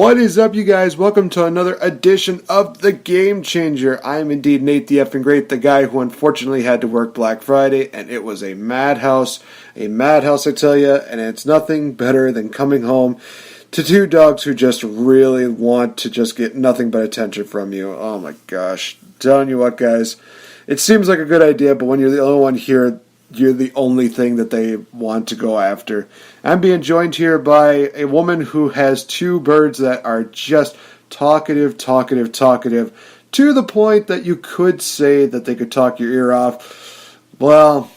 What is up, you guys? Welcome to another edition of The Game Changer. I am indeed Nate the Effing Great, the guy who unfortunately had to work Black Friday, and it was a madhouse, I tell you, and it's nothing better than coming home to two dogs who just really want to just get nothing but attention from you. Oh my gosh. Telling you what, guys, it seems like a good idea, but when you're the only one here, you're the only thing that they want to go after. I'm being joined here by a woman who has two birds that are just talkative, to the point that you could say that they could talk your ear off. Well,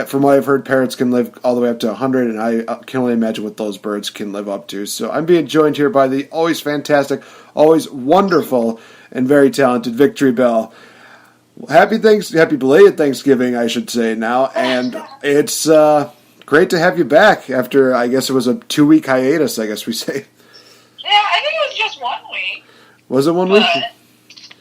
from what I've heard, parrots can live all the way up to 100, and I can only imagine what those birds can live up to. So I'm being joined here by the always fantastic, always wonderful, and very talented VicTori Belle. Happy belated Thanksgiving, I should say now, and it's great to have you back after, I guess it was a 2-week hiatus, I guess we say. Yeah, I think it was just 1 week. Was it 1 week?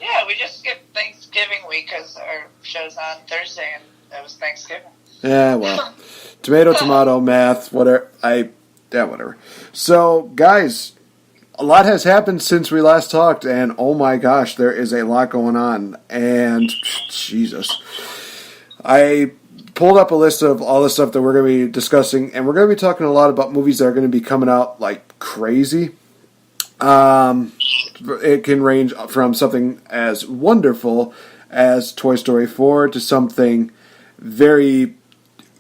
Yeah, we just skipped Thanksgiving week because our show's on Thursday, and that was Thanksgiving. Yeah, well, tomato, math, whatever. Whatever. So, guys, a lot has happened since we last talked, and oh my gosh, there is a lot going on, and Jesus. I pulled up a list of all the stuff that we're going to be discussing, and we're going to be talking a lot about movies that are going to be coming out like crazy. It can range from something as wonderful as Toy Story 4 to something very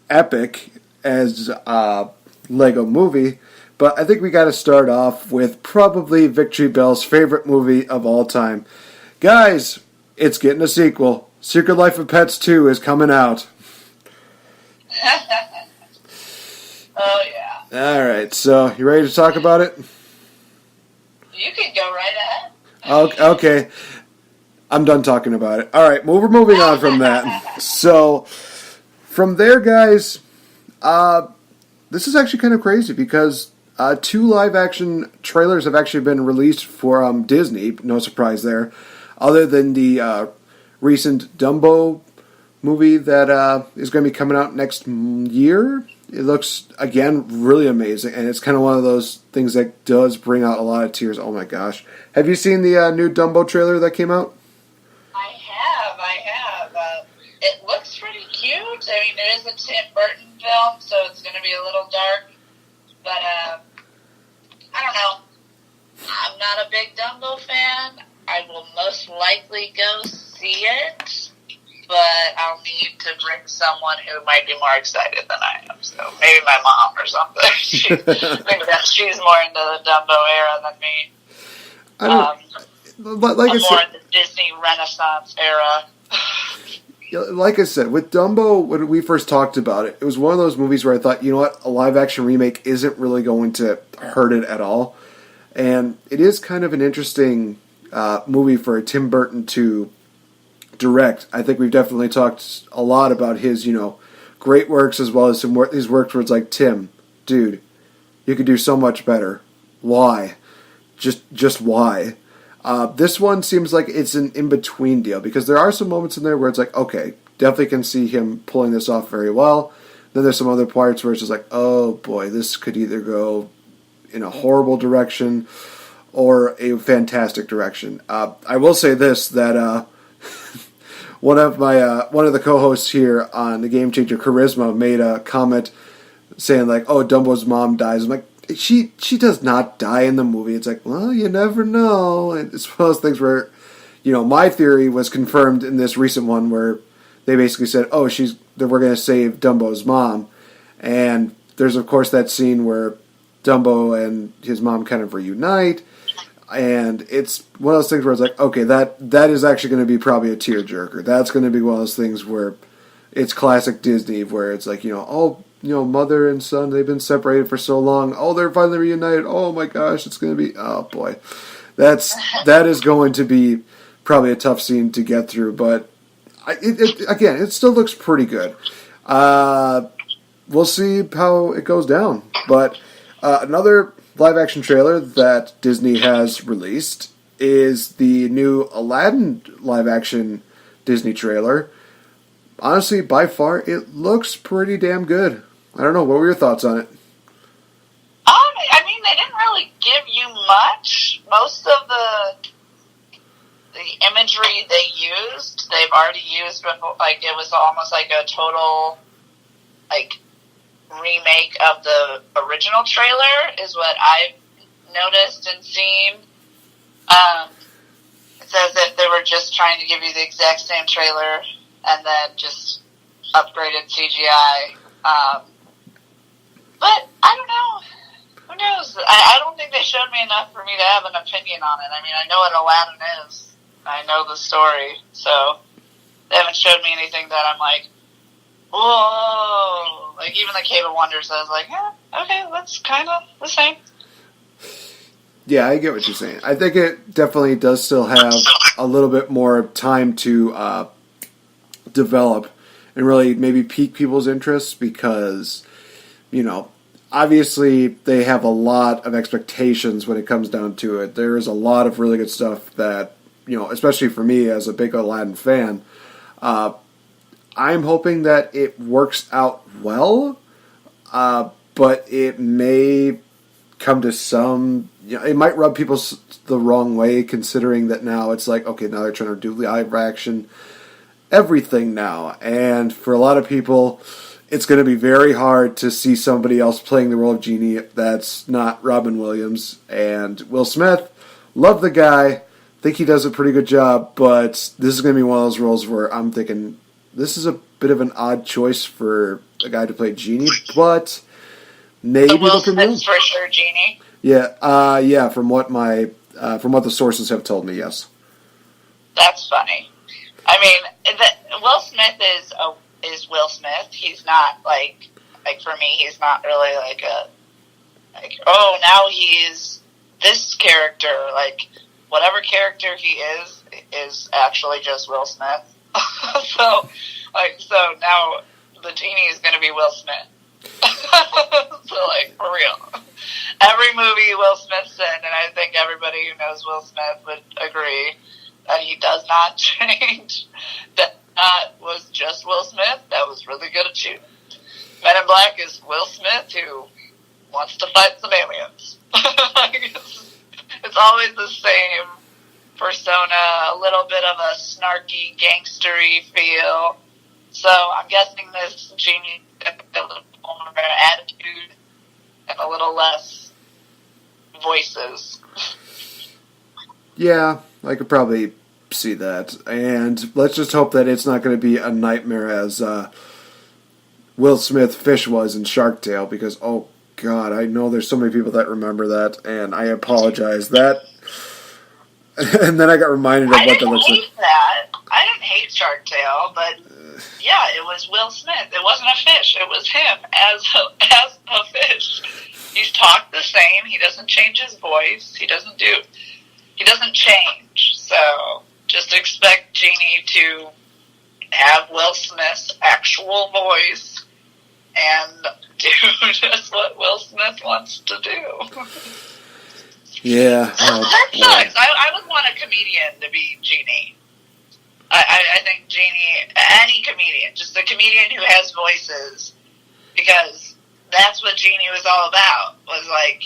epic as a Lego Movie. But I think we got to start off with probably VicTori Belle's favorite movie of all time. Guys, it's getting a sequel. Secret Life of Pets 2 is coming out. Oh, yeah. Alright, so you ready to talk about it? You can go right ahead. Okay. I'm done talking about it. Alright, we're moving on from that. So, from there, guys, this is actually kind of crazy because 2 live-action trailers have actually been released for Disney. No surprise there. Other than the recent Dumbo movie that is going to be coming out next year. It looks, again, really amazing. And it's kind of one of those things that does bring out a lot of tears. Oh, my gosh. Have you seen the new Dumbo trailer that came out? I have. It looks pretty cute. I mean, it is a Tim Burton film, so it's going to be a little dark. But, I don't know. I'm not a big Dumbo fan. I will most likely go see it, but I'll need to bring someone who might be more excited than I am. So maybe my mom or something. She's more into the Dumbo era than me. But like I said, more in the Disney Renaissance era. Like I said, with Dumbo, when we first talked about it, it was one of those movies where I thought, you know what, a live-action remake isn't really going to hurt it at all. And it is kind of an interesting movie for Tim Burton to direct. I think we've definitely talked a lot about his, great works as well as his works where it's like, Tim, dude, you could do so much better. Why? Just why? This one seems like it's an in-between deal because there are some moments in there where it's like, okay, definitely can see him pulling this off very well. Then there's some other parts where it's just like, oh boy, this could either go in a horrible direction or a fantastic direction. I will say this, that one of the co-hosts here on the Game Changer, Charisma, made a comment saying like, oh, Dumbo's mom dies. I'm like, She does not die in the movie. It's like, well, you never know. And it's one of those things where, my theory was confirmed in this recent one where they basically said, oh, we're going to save Dumbo's mom. And there's, of course, that scene where Dumbo and his mom kind of reunite. And it's one of those things where it's like, okay, that is actually going to be probably a tearjerker. That's going to be one of those things where it's classic Disney where it's like, mother and son, they've been separated for so long. Oh, they're finally reunited. Oh my gosh, it's going to be, oh boy. That is going to be probably a tough scene to get through, but it still looks pretty good. We'll see how it goes down. But another live-action trailer that Disney has released is the new Aladdin live-action Disney trailer. Honestly, by far, it looks pretty damn good. I don't know. What were your thoughts on it? I mean, they didn't really give you much. Most of the imagery they used, they've already used before. Like, it was almost like a total, like, remake of the original trailer is what I've noticed and seen. It's as if they were just trying to give you the exact same trailer and then just upgraded CGI. But I don't know. Who knows? I don't think they showed me enough for me to have an opinion on it. I mean, I know what Aladdin is. I know the story. So they haven't showed me anything that I'm like, whoa. Like, even the Cave of Wonders, I was like, yeah, okay, that's kind of the same. Yeah, I get what you're saying. I think it definitely does still have a little bit more time to develop and really maybe pique people's interests because, you know, obviously they have a lot of expectations when it comes down to it. There is a lot of really good stuff that, you know, especially for me as a big Aladdin fan, I'm hoping that it works out well, but it may come to some, you know, it might rub people the wrong way considering that now it's like, okay, now they're trying to do live action everything now. And for a lot of people, it's going to be very hard to see somebody else playing the role of Genie that's not Robin Williams. And Will Smith, love the guy, think he does a pretty good job, but this is going to be one of those roles where I'm thinking, this is a bit of an odd choice for a guy to play Genie, but maybe Will Smith's for sure Genie. Yeah, yeah. From what the sources have told me, yes. That's funny. I mean, Will Smith is Will Smith. He's not like for me, he's not really like oh, now he's this character. Like, whatever character he is actually just Will Smith. So now the Genie is going to be Will Smith. So, like, for real. Every movie Will Smith's in, and I think everybody who knows Will Smith would agree that he does not change. That was just Will Smith. That was really good at shooting. Men in Black is Will Smith who wants to fight some aliens. Like, it's always the same persona, a little bit of a snarky, gangstery feel. So I'm guessing this Genie has a little more attitude and a little less voices. Yeah, I could probably see that. And let's just hope that it's not going to be a nightmare as Will Smith Fish was in Shark Tale, because, oh God, I know there's so many people that remember that, and I apologize. That, and then I got reminded of what that looks like. I didn't hate Shark Tale, but yeah, it was Will Smith. It wasn't a fish. It was him as a fish. He's talked the same. He doesn't change his voice. He doesn't change. So just expect Genie to have Will Smith's actual voice and do just what Will Smith wants to do. Yeah. That sucks. I would want a comedian to be Genie. I think Genie, any comedian, just a comedian who has voices, because that's what Genie was all about, was like,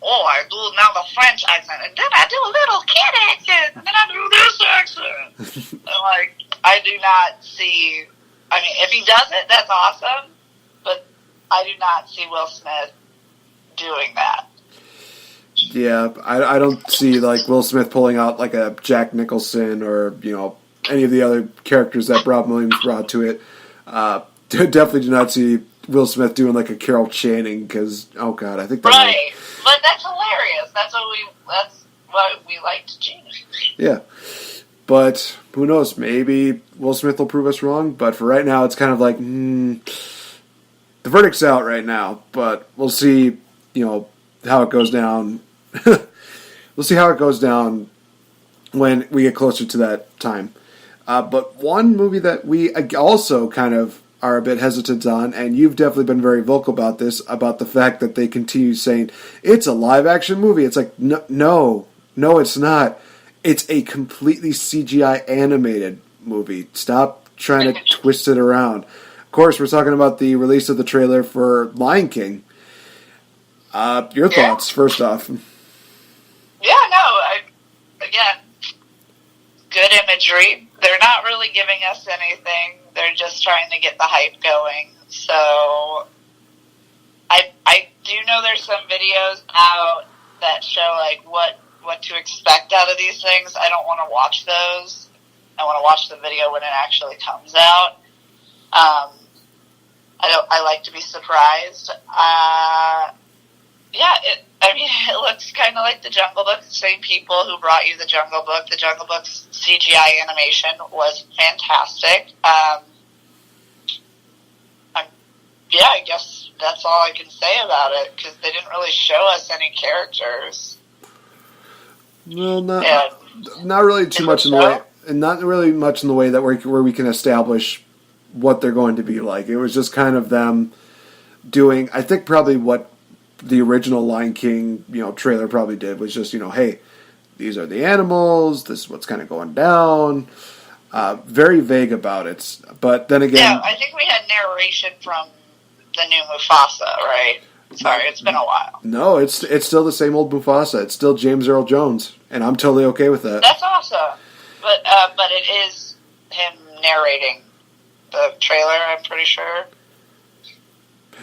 oh, I do now the French accent, and then I do a little kid accent, and then I do this accent. And, like, I do not see, I mean, if he does it, that's awesome, but I do not see Will Smith doing that. Yeah, I don't see, like, Will Smith pulling out, like, a Jack Nicholson or, you know, any of the other characters that Rob Williams brought to it. Definitely do not see Will Smith doing, like, a Carol Channing, because, oh God, I think that... Right, but that's hilarious. That's what we liked Genie. Yeah, but who knows, maybe Will Smith will prove us wrong, but for right now, it's kind of like, the verdict's out right now, but we'll see, you know, how it goes down. We'll see how it goes down when we get closer to that time. But one movie that we also kind of are a bit hesitant on, and you've definitely been very vocal about this, about the fact that they continue saying, it's a live-action movie. It's like, no, it's not. It's a completely CGI animated movie. Stop trying to twist it around. Of course, we're talking about the release of the trailer for Lion King. Your thoughts, first off. Yeah, no, again, good imagery. They're not really giving us anything. They're just trying to get the hype going. So I do know there's some videos out that show like what to expect out of these things. I don't want to watch those. I want to watch the video when it actually comes out. I like to be surprised. It looks kind of like the Jungle Book. Same people who brought you the Jungle Book. The Jungle Book's CGI animation was fantastic. I guess that's all I can say about it, because they didn't really show us any characters. Well, not really too much in the way, and not really much in the way that where we can establish what they're going to be like. It was just kind of them doing, I think probably what the original Lion King, trailer probably did was just, hey, these are the animals, this is what's kind of going down. Very vague about it. But then again... Yeah, I think we had narration from the new Mufasa, right? Sorry, it's been a while. No, it's still the same old Mufasa. It's still James Earl Jones, and I'm totally okay with that. That's awesome. But it is him narrating the trailer, I'm pretty sure.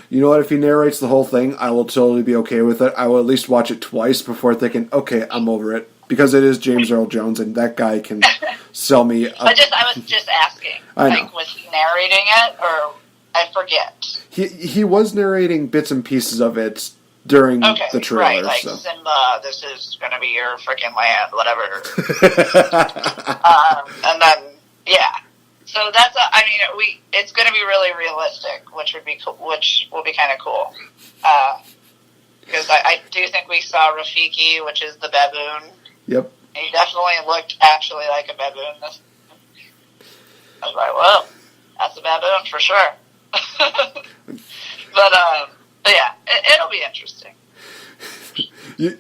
You know what? If he narrates the whole thing, I will totally be okay with it. I will at least watch it twice before thinking, okay, I'm over it. Because it is James Earl Jones, and that guy can sell me... I was just asking. I know. Was he narrating it, or... I forget. He was narrating bits and pieces of it during the trailer. Right, like so. Simba, this is going to be your freaking land, whatever. And then, yeah. So that's it's going to be really realistic, which will be kind of cool. Because I do think we saw Rafiki, which is the baboon. Yep. He definitely looked actually like a baboon. I was like, well, that's a baboon for sure. but yeah, it'll be interesting.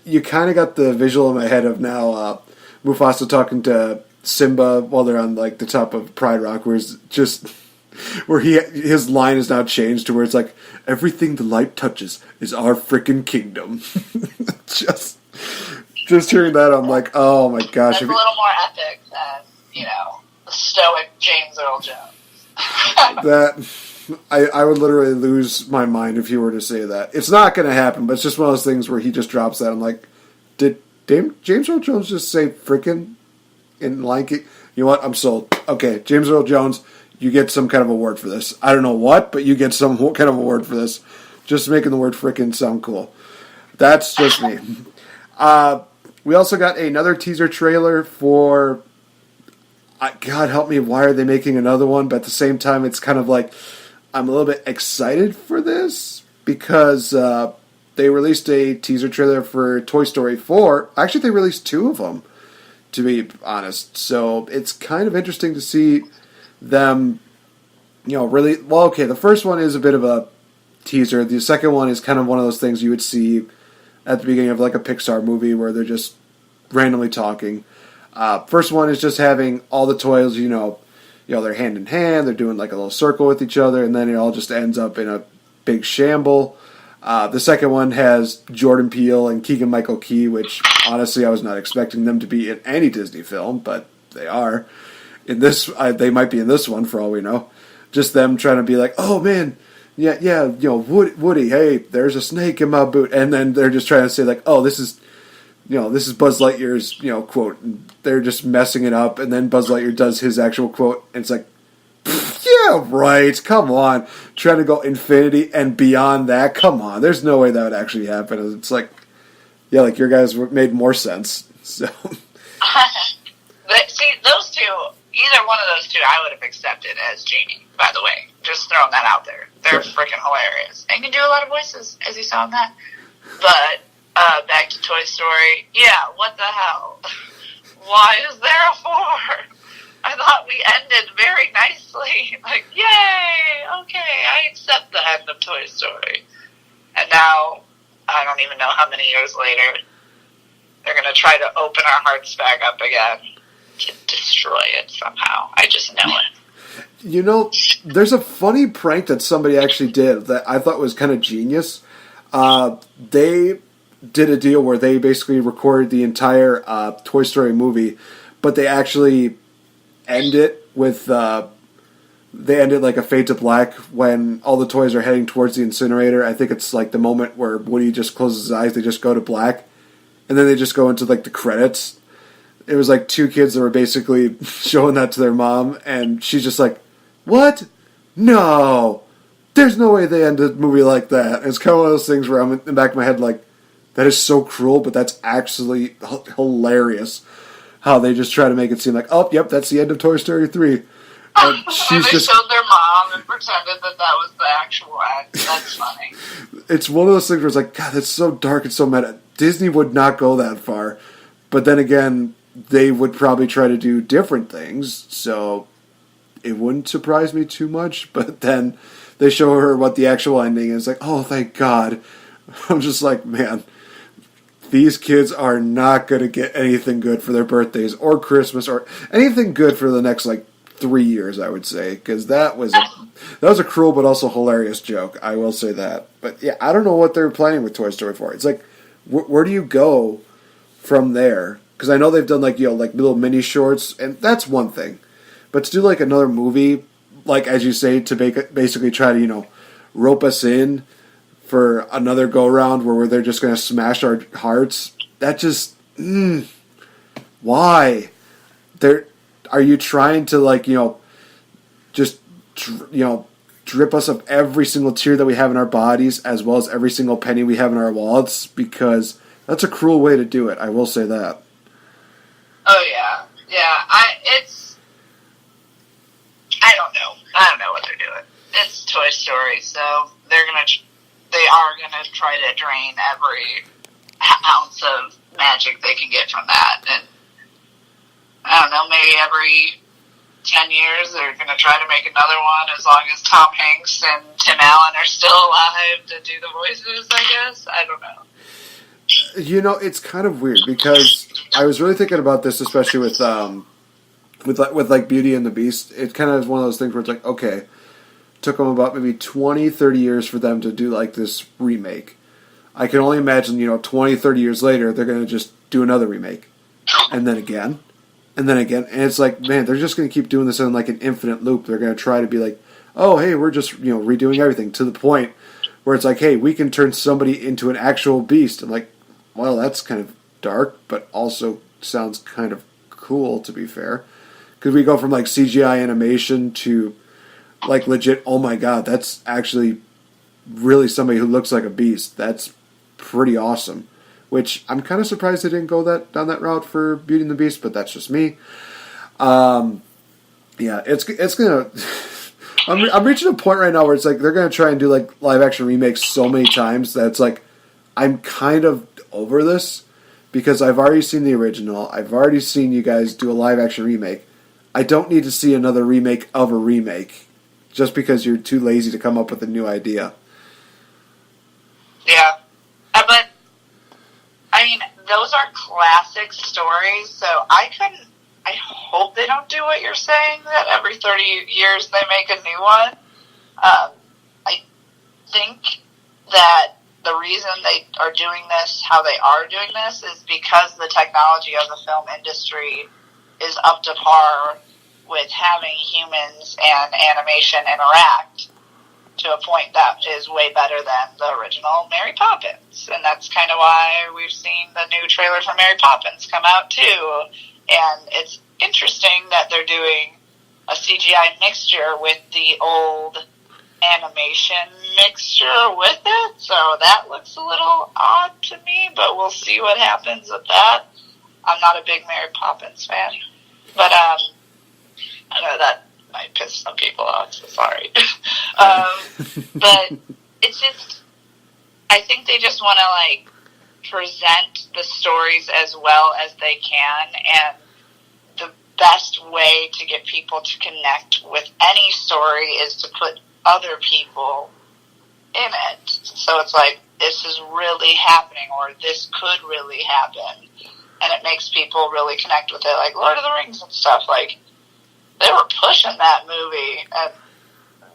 You kind of got the visual in my head of now Mufasa talking to Simba while they're on like the top of Pride Rock, where his line is now changed to where it's like, everything the light touches is our frickin' kingdom. just hearing that, I'm like, oh my gosh. That's a little more epic than the stoic James Earl Jones. That I would literally lose my mind if he were to say that. It's not going to happen, but it's just one of those things where he just drops that. I'm like, did James Earl Jones just say frickin' in Lion King? You know what? I'm sold. Okay, James Earl Jones, you get some kind of award for this. I don't know what, but you get some kind of award for this. Just making the word frickin' sound cool. That's just me. We also got another teaser trailer for... God help me, why are they making another one? But at the same time, it's kind of like... I'm a little bit excited for this because they released a teaser trailer for Toy Story 4. Actually, they released two of them, to be honest. So it's kind of interesting to see them, really... Well, okay, the first one is a bit of a teaser. The second one is kind of one of those things you would see at the beginning of like a Pixar movie where they're just randomly talking. First one is just having all the toys, they're hand in hand, they're doing like a little circle with each other, and then it all just ends up in a big shamble. The second one has Jordan Peele and Keegan-Michael Key, which honestly I was not expecting them to be in any Disney film, but they are. In this, they might be in this one for all we know. Just them trying to be like, oh man, yeah, Woody, hey, there's a snake in my boot, and then they're just trying to say like, oh, this is Buzz Lightyear's, quote. And they're just messing it up, and then Buzz Lightyear does his actual quote, and it's like, yeah, right, come on. Trying to go infinity and beyond that, come on. There's no way that would actually happen. It's like, yeah, like your guys made more sense. So. But see, those two, either one of those two I would have accepted as Genie, by the way. Just throwing that out there. They're freaking hilarious. And can do a lot of voices, as you saw in that. But... back to Toy Story. Yeah, what the hell? Why is there a 4? I thought we ended very nicely. Like, yay! Okay, I accept the end of Toy Story. And now, I don't even know how many years later, they're going to try to open our hearts back up again to destroy it somehow. I just know it. There's a funny prank that somebody actually did that I thought was kind of genius. They did a deal where they basically recorded the entire Toy Story movie, but they actually end it with they ended like a fade to black when all the toys are heading towards the incinerator. I think it's like the moment where Woody just closes his eyes, they just go to black, and then they just go into like the credits. It was like two kids that were basically showing that to their mom, and she's just like, "What? No, there's no way they ended the movie like that." And it's kind of one of those things where I'm in the back of my head like, that is so cruel, but that's actually hilarious how they just try to make it seem like, oh, yep, that's the end of Toy Story 3. And they showed their mom and pretended that was the actual act. That's funny. It's one of those things where it's like, God, that's so dark and so meta. Disney would not go that far. But then again, they would probably try to do different things, so it wouldn't surprise me too much. But then they show her what the actual ending is. Like, oh, thank God. I'm just like, man, these kids are not going to get anything good for their birthdays or Christmas or anything good for the next, 3 years, I would say, because that was a cruel but also hilarious joke. I will say that. But yeah, I don't know what they're planning with Toy Story 4. It's like, where do you go from there? Because I know they've done little mini shorts, and that's one thing. But to do another movie, as you say, to basically try to rope us in for another go round where they're just going to smash our hearts, that just why? Are you trying to just drip us of every single tear that we have in our bodies as well as every single penny we have in our wallets? Because that's a cruel way to do it. I will say that. Oh yeah. I don't know what they're doing. It's Toy Story, so they are gonna try to drain every ounce of magic they can get from that, and I don't know, maybe every 10 years they're going to try to make another one as long as Tom Hanks and Tim Allen are still alive to do the voices, I guess. I don't know. It's kind of weird because I was really thinking about this, especially with Beauty and the Beast. It kind of is one of those things where it's like, okay, took them about maybe 20, 30 years for them to do this remake. I can only imagine, 20, 30 years later, they're going to just do another remake. And then again. And then again, and it's like, man, they're just going to keep doing this in an infinite loop. They're going to try to be like, oh, hey, we're just redoing everything to the point where it's like, hey, we can turn somebody into an actual beast. I'm like, well, that's kind of dark, but also sounds kind of cool, to be fair. Because we go from CGI animation to legit, oh my God, that's actually really somebody who looks like a beast. That's pretty awesome. Which I'm kind of surprised they didn't go down that route for Beauty and the Beast, but that's just me. Yeah, it's gonna. I'm reaching a point right now where it's like they're gonna try and do live action remakes so many times that it's like I'm kind of over this because I've already seen the original. I've already seen you guys do a live action remake. I don't need to see another remake of a remake just because you're too lazy to come up with a new idea. Yeah, but. I mean, those are classic stories, so I hope they don't do what you're saying, that every 30 years they make a new one. I think that the reason they are doing this, how they are doing this, is because the technology of the film industry is up to par with having humans and animation interact to a point that is way better than the original Mary Poppins. And that's kind of why we've seen the new trailer for Mary Poppins come out too. And it's interesting that they're doing a CGI mixture with the old animation mixture with it. So that looks a little odd to me, but we'll see what happens with that. I'm not a big Mary Poppins fan. But I know that might piss some people off, so sorry. But it's just, I think they just want to present the stories as well as they can, and the best way to get people to connect with any story is to put other people in it. So it's like, this is really happening, or this could really happen, and it makes people really connect with it, like Lord of the Rings and stuff. They were pushing that movie, and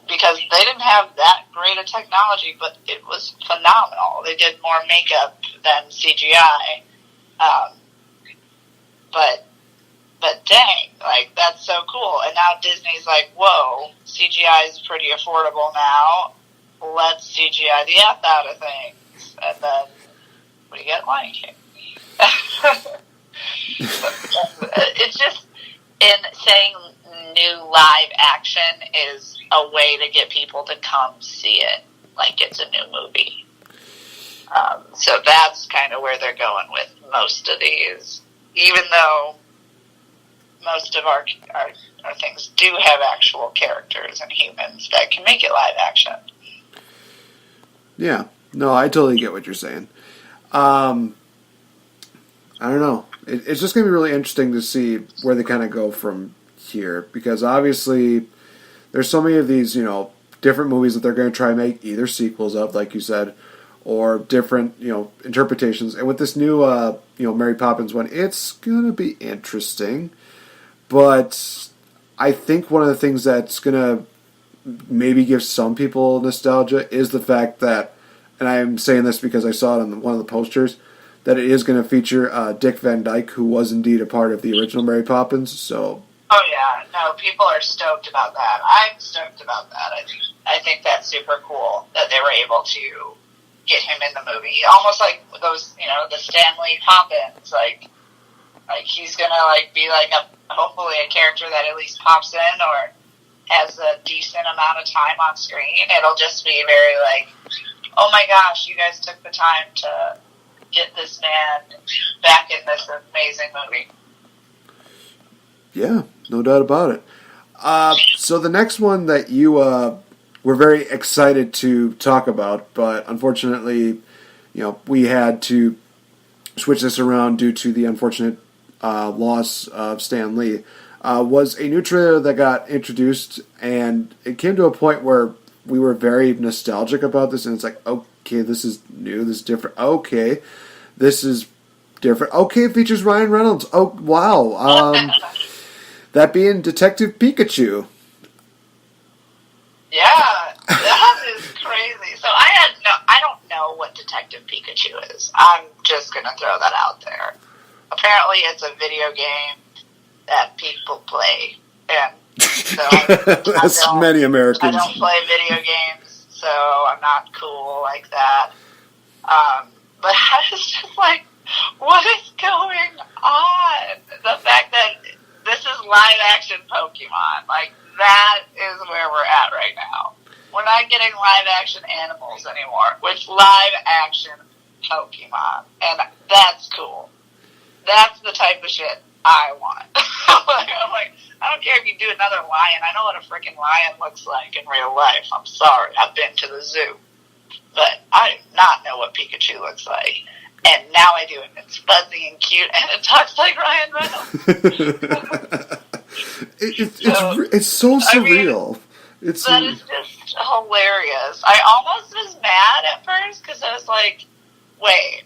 because they didn't have that great a technology, but it was phenomenal. They did more makeup than CGI. But dang, like, that's so cool. And now Disney's like, whoa, CGI is pretty affordable now. Let's CGI the F out of things. And then we get Lion King. It's just, in saying new live action is a way to get people to come see it like it's a new movie. So that's kind of where they're going with most of these, even though most of our things do have actual characters and humans that can make it live action. Yeah, no, I totally get what you're saying. I don't know. It's just going to be really interesting to see where they kind of go from here, because obviously there's so many of these, different movies that they're going to try and make either sequels of, like you said, or different, interpretations. And with this new, Mary Poppins one, it's going to be interesting. But I think one of the things that's going to maybe give some people nostalgia is the fact that, and I'm saying this because I saw it on one of the posters, that it is going to feature Dick Van Dyke, who was indeed a part of the original Mary Poppins. So. Oh yeah, no, people are stoked about that. I'm stoked about that. I think that's super cool that they were able to get him in the movie. Almost like those, the Stanley Poppins, like he's gonna be hopefully a character that at least pops in or has a decent amount of time on screen. It'll just be very oh my gosh, you guys took the time to get this man back in this amazing movie. Yeah, no doubt about it. So the next one that you were very excited to talk about, but unfortunately, we had to switch this around due to the unfortunate loss of Stan Lee, was a new trailer that got introduced, and it came to a point where we were very nostalgic about this, and it's like, okay, this is new, this is different, okay, this is different, okay, it features Ryan Reynolds, oh, wow, that being Detective Pikachu. Yeah, that is crazy. So I don't know what Detective Pikachu is. I'm just going to throw that out there. Apparently it's a video game that people play. And so As many Americans. I don't play video games, so I'm not cool like that. But I was just like, what is going on? The fact that this is live action Pokemon, that is where we're at right now. We're not getting live action animals anymore. It's live action Pokemon. And that's cool. That's the type of shit I want. I'm like, I don't care if you do another lion. I know what a freaking lion looks like in real life. I'm sorry. I've been to the zoo. But I do not know what Pikachu looks like. And now I do, and it's fuzzy and cute, and it talks like Ryan Reynolds. It's so surreal. That is just hilarious. I almost was mad at first, because I was like, wait,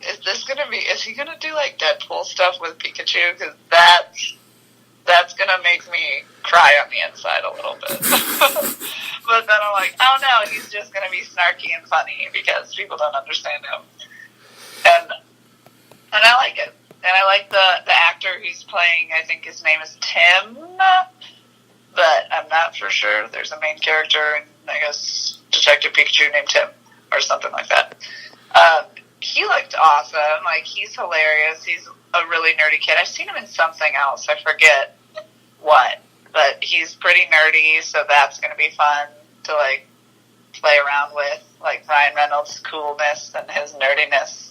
is he gonna do Deadpool stuff with Pikachu? Because that's gonna make me cry on the inside a little bit. But then I'm like, oh no, he's just gonna be snarky and funny because people don't understand him. And I like it. And I like the actor who's playing, I think his name is Tim, but I'm not for sure. There's a main character in, I guess, Detective Pikachu named Tim, or something like that. He looked awesome. He's hilarious. He's a really nerdy kid. I've seen him in something else. I forget what. But he's pretty nerdy, so that's going to be fun to, play around with, Ryan Reynolds' coolness and his nerdiness.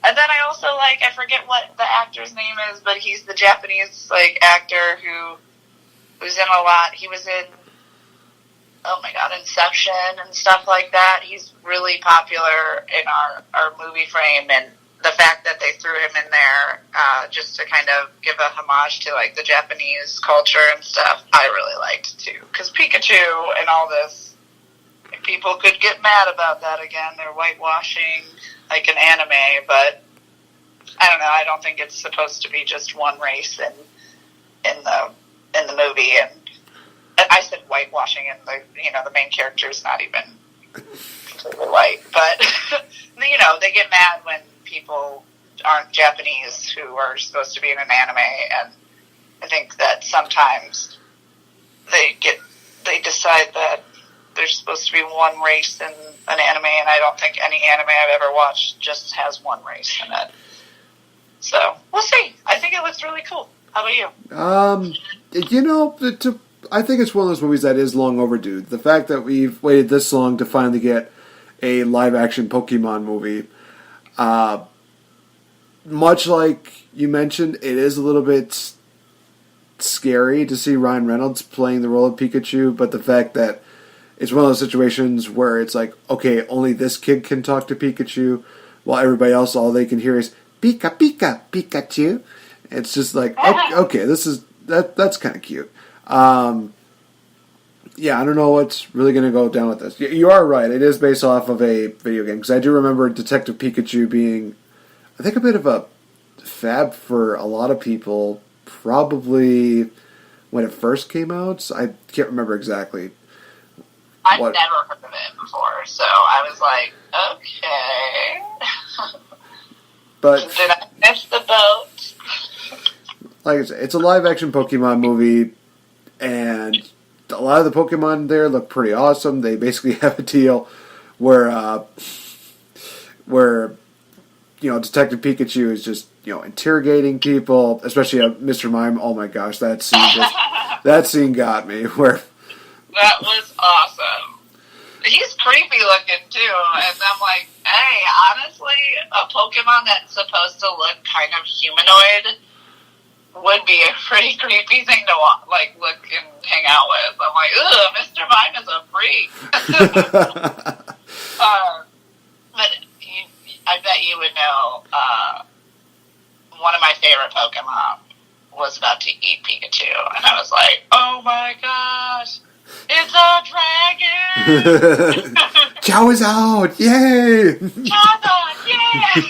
And then I also I forget what the actor's name is, but he's the Japanese, actor who's in a lot. He was in, oh my god, Inception and stuff like that. He's really popular in our movie frame, and the fact that they threw him in there just to kind of give a homage to the Japanese culture and stuff, I really liked too. Because Pikachu and all this, people could get mad about that again. They're whitewashing an anime, but I don't know. I don't think it's supposed to be just one race in the movie, and I said whitewashing, and the main character is not even completely white, but they get mad when people aren't Japanese who are supposed to be in an anime, and I think that sometimes they decide that there's supposed to be one race in an anime, and I don't think any anime I've ever watched just has one race in it. So we'll see. I think it looks really cool. How about you? I think it's one of those movies that is long overdue. The fact that we've waited this long to finally get a live-action Pokemon movie, much like you mentioned, it is a little bit scary to see Ryan Reynolds playing the role of Pikachu, but the fact that it's one of those situations where it's like, okay, only this kid can talk to Pikachu, while everybody else, all they can hear is Pika, Pika, Pikachu. It's just like, okay, that's kind of cute. Yeah, I don't know what's really going to go down with this. You are right. It is based off of a video game, because I do remember Detective Pikachu being, I think, a bit of a fab for a lot of people, probably when it first came out. So I can't remember exactly. I've never heard of it before, so I was like, okay. But did I miss the boat? Like I said, it's a live-action Pokemon movie, and a lot of the Pokemon there look pretty awesome. They basically have a deal where Detective Pikachu is just interrogating people, especially Mr. Mime. Oh my gosh, that scene got me. Where that was awesome. He's creepy looking too, and I'm like, hey, honestly, a Pokemon that's supposed to look kind of humanoid would be a pretty creepy thing to look and hang out with. I'm like, ugh, Mr. Mime is a freak. But I bet you would know, one of my favorite Pokemon was about to eat Pikachu, and I was like, oh my gosh, it's a dragon! Charizard, yay! Charizard, yay!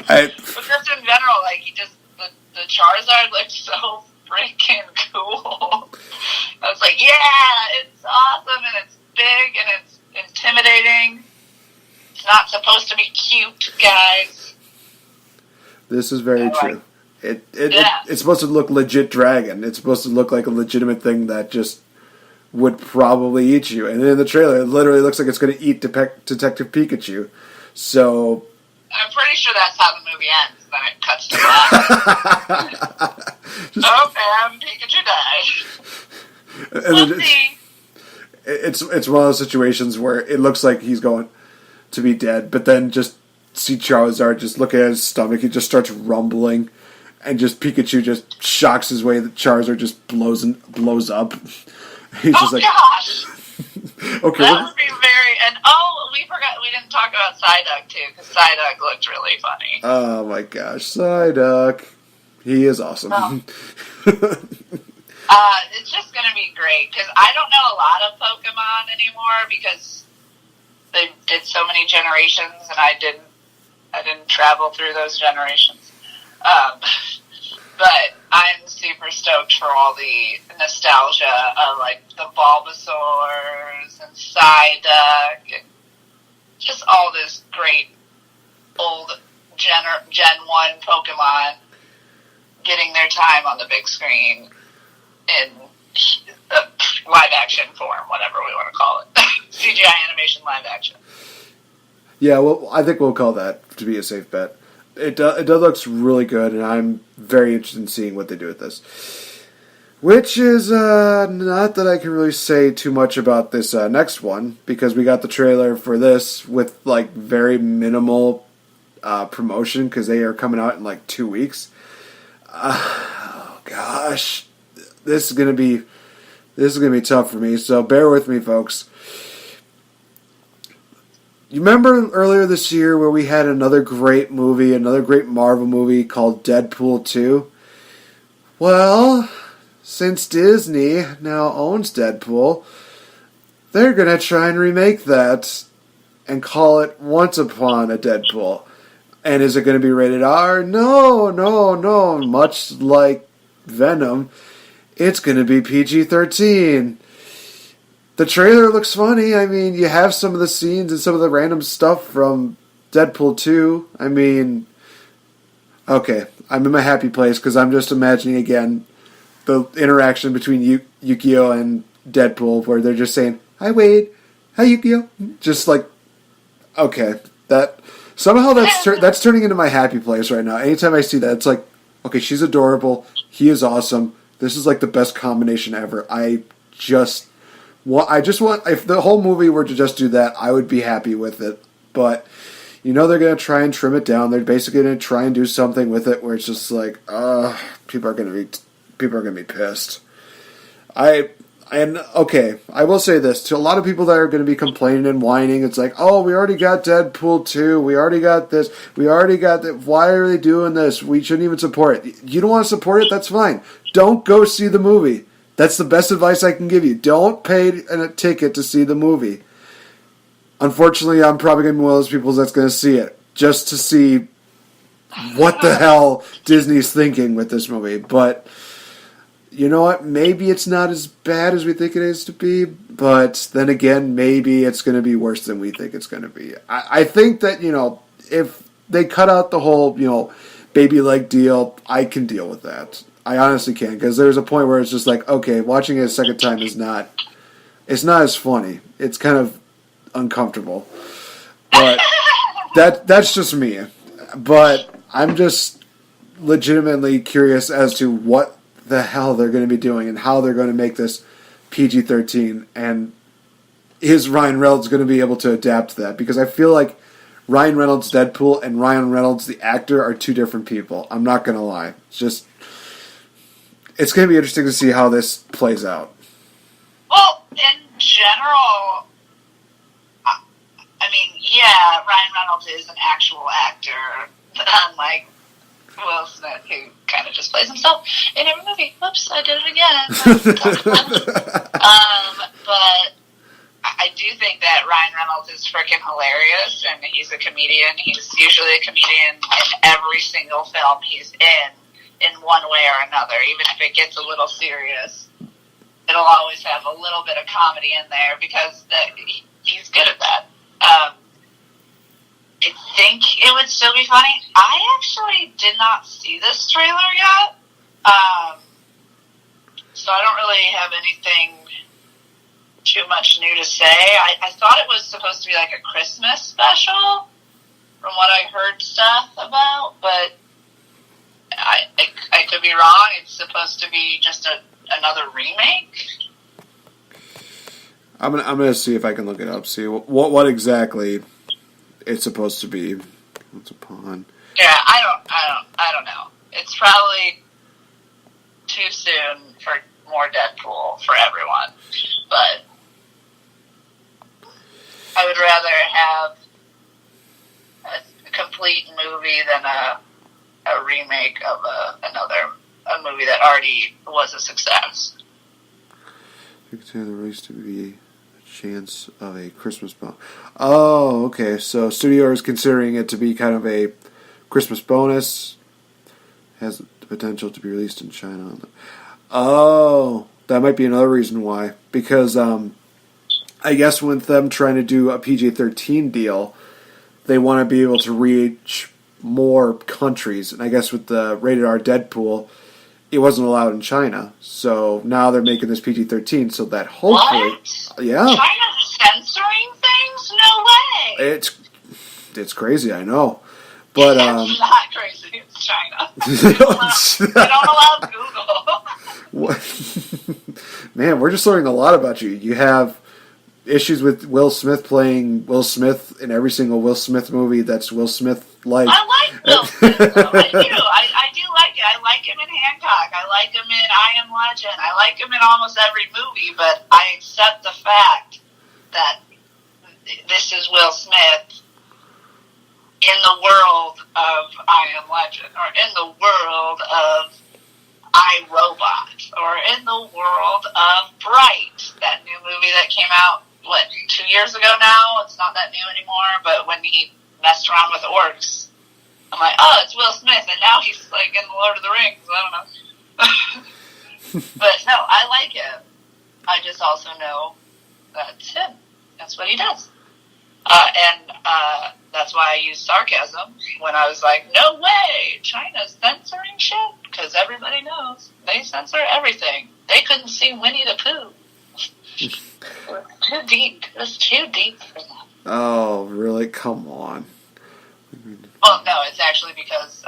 But just in general, the Charizard looked so freaking cool. I was like, yeah, it's awesome, and it's big, and it's intimidating. It's not supposed to be cute, guys. This is very true. It's supposed to look legit dragon. It's supposed to look like a legitimate thing that just would probably eat you. And in the trailer, it literally looks like it's going to eat Detective Pikachu. So I'm pretty sure that's how the movie ends. Then it cuts to black. And Pikachu died. We'll see. It's one of those situations where it looks like he's going to be dead, but then just see Charizard just look at his stomach, he just starts rumbling, and just Pikachu just shocks his way that Charizard just blows up. He's just like, gosh! Okay. That would be very... And, we forgot, we didn't talk about Psyduck, too, because Psyduck looked really funny. Oh, my gosh. Psyduck. He is awesome. It's just going to be great, because I don't know a lot of Pokemon anymore, because they did so many generations, and I didn't travel through those generations. But I'm super stoked for all the nostalgia of, the Bulbasaurs and Psyduck, and just all this great old Gen 1 Pokemon getting their time on the big screen in live action form, whatever we want to call it. CGI animation live action. Yeah, well, I think we'll call that to be a safe bet. It does looks really good, and I'm very interested in seeing what they do with this. Which is not that I can really say too much about this next one, because we got the trailer for this with very minimal promotion, because they are coming out in 2 weeks. Oh gosh, this is gonna be tough for me. So bear with me, folks. You remember earlier this year where we had another great movie, another great Marvel movie called Deadpool 2? Well, since Disney now owns Deadpool, they're going to try and remake that and call it Once Upon a Deadpool. And is it going to be rated R? No. Much like Venom, it's going to be PG-13. The trailer looks funny. I mean, you have some of the scenes and some of the random stuff from Deadpool 2. I mean, okay, I'm in my happy place because I'm just imagining again the interaction between Yukio and Deadpool where they're just saying, "Hi Wade, hi Yukio." Just like, okay, that somehow that's turning into my happy place right now. Anytime I see that, it's like, okay, she's adorable, he is awesome. This is like the best combination ever. I just want, if the whole movie were to just do that, I would be happy with it. But you know they're going to try and trim it down. They're basically going to try and do something with it where it's just like, people are going to be pissed. I will say this to a lot of people that are going to be complaining and whining. It's like, oh, we already got Deadpool 2. We already got this. We already got that. Why are they doing this? We shouldn't even support it. You don't want to support it? That's fine. Don't go see the movie. That's the best advice I can give you. Don't pay a ticket to see the movie. Unfortunately, I'm probably going to be one of those people that's going to see it just to see what the hell Disney's thinking with this movie. But you know what? Maybe it's not as bad as we think it is to be. But then again, maybe it's going to be worse than we think it's going to be. I think that, if they cut out the whole, baby leg deal, I can deal with that. I honestly can, because there's a point where it's just like, okay, watching it a second time it's not as funny. It's kind of uncomfortable. But that's just me. But I'm just legitimately curious as to what the hell they're going to be doing and how they're going to make this PG-13, and is Ryan Reynolds going to be able to adapt to that? Because I feel like Ryan Reynolds Deadpool and Ryan Reynolds the actor are two different people. I'm not going to lie. It's going to be interesting to see how this plays out. Well, in general, I mean, yeah, Ryan Reynolds is an actual actor, unlike Will Smith, who kind of just plays himself in every movie. Whoops, I did it again. But I do think that Ryan Reynolds is freaking hilarious, and he's a comedian. He's usually a comedian in every single film he's in one way or another. Even if it gets a little serious, it'll always have a little bit of comedy in there because he's good at that. I think it would still be funny. I actually did not see this trailer yet, so I don't really have anything too much new to say. I thought it was supposed to be like a Christmas special, from what I heard stuff about, but I could be wrong. It's supposed to be just another remake. I'm gonna see if I can look it up. See what exactly it's supposed to be. Once upon. Yeah, I don't know. It's probably too soon for more Deadpool for everyone, but I would rather have a complete movie than a remake of a movie that already was a success. I consider the release to be a chance of a Christmas bonus. Oh, okay. So studio is considering it to be kind of a Christmas bonus. Has the potential to be released in China. Oh, that might be another reason why. Because I guess with them trying to do a PG-13 deal, they want to be able to reach more countries. And I guess with the rated R Deadpool, it wasn't allowed in China. So now they're making this PG-13 so that hopefully... What? Yeah. China's censoring things? No way! It's crazy, I know. But it's not crazy, it's China. They don't allow Google. What? Man, we're just learning a lot about you. You have issues with Will Smith playing Will Smith in every single Will Smith movie that's Will Smith-like. I like Will Smith, though. I do. I do like it. I like him in Hancock. I like him in I Am Legend. I like him in almost every movie, but I accept the fact that this is Will Smith in the world of I Am Legend, or in the world of I, Robot, or in the world of Bright, that new movie that came out, 2 years ago now? It's not that new anymore, but when he messed around with orcs, I'm like, oh, it's Will Smith, and now he's like in the Lord of the Rings. I don't know. But no, I like him. I just also know that's him. That's what he does. And that's why I used sarcasm when I was like, no way, China's censoring shit. Because everybody knows they censor everything. They couldn't see Winnie the Pooh. It was too deep. It was too deep for them. Oh, really? Come on. Well, no, it's actually because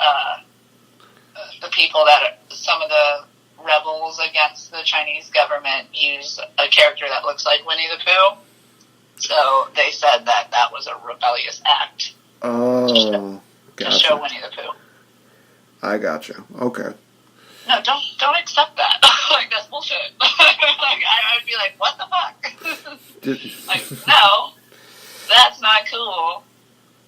the people some of the rebels against the Chinese government use a character that looks like Winnie the Pooh. So they said that was a rebellious act. Oh, to show Winnie the Pooh. I gotcha. Okay. No, don't accept that. Like, that's bullshit. Like, I would be like, what the fuck? Like, no, that's not cool.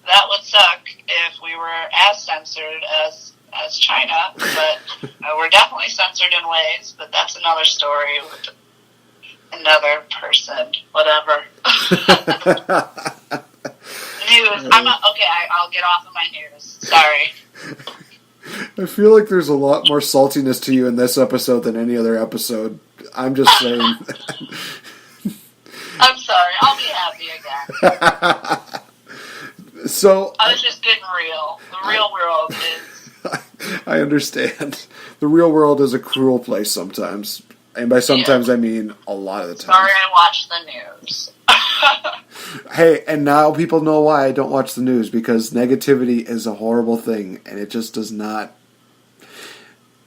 That would suck if we were as censored as China, but we're definitely censored in ways, but that's another story with another person, whatever. News. I'll get off of my news. Sorry. I feel like there's a lot more saltiness to you in this episode than any other episode. I'm just saying. I'm sorry. I'll be happy again. So I was just getting real. The real world is... I understand. The real world is a cruel place sometimes. And by sometimes, I mean a lot of the time. Sorry I watched the news. Hey, and now people know why I don't watch the news, because negativity is a horrible thing, and it just does not...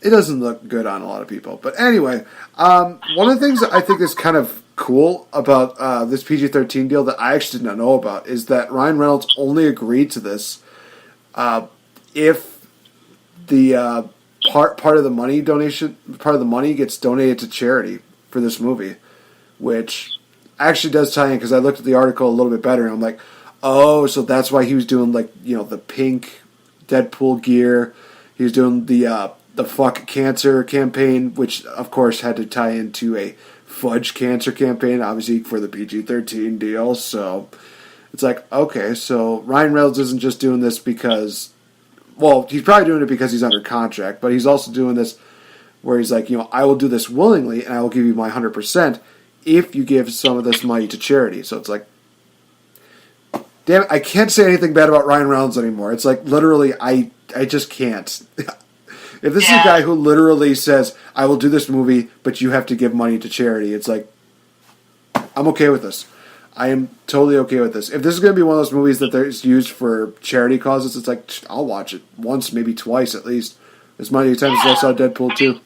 It doesn't look good on a lot of people. But anyway, one of the things that I think is kind of cool about this PG-13 deal that I actually did not know about is that Ryan Reynolds only agreed to this if the part of the money gets donated to charity for this movie, which actually does tie in, because I looked at the article a little bit better and I'm like, oh, so that's why he was doing, like, you know, the pink Deadpool gear. He was doing the Fuck Cancer campaign, which of course had to tie into a Fudge Cancer campaign, obviously for the PG-13 deal. So it's like, okay, so Ryan Reynolds isn't just doing this because, well, he's probably doing it because he's under contract, but he's also doing this where he's like, you know, I will do this willingly and I will give you my 100% if you give some of this money to charity. So it's like, damn it, I can't say anything bad about Ryan Reynolds anymore. It's like, literally, I just can't. If this is a guy who literally says, I will do this movie, but you have to give money to charity, it's like, I'm okay with this. I am totally okay with this. If this is going to be one of those movies that is used for charity causes, it's like, I'll watch it once, maybe twice at least. As many times as I saw Deadpool 2.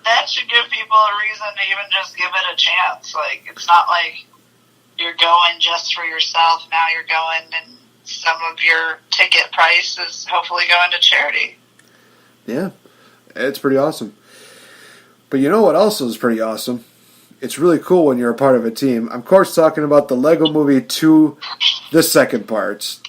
That should give people a reason to even just give it a chance. Like, it's not like you're going just for yourself. Now you're going, and some of your ticket price is hopefully going to charity. Yeah, it's pretty awesome. But you know what else is pretty awesome? It's really cool when you're a part of a team. I'm, of course, talking about the Lego Movie 2, the second part.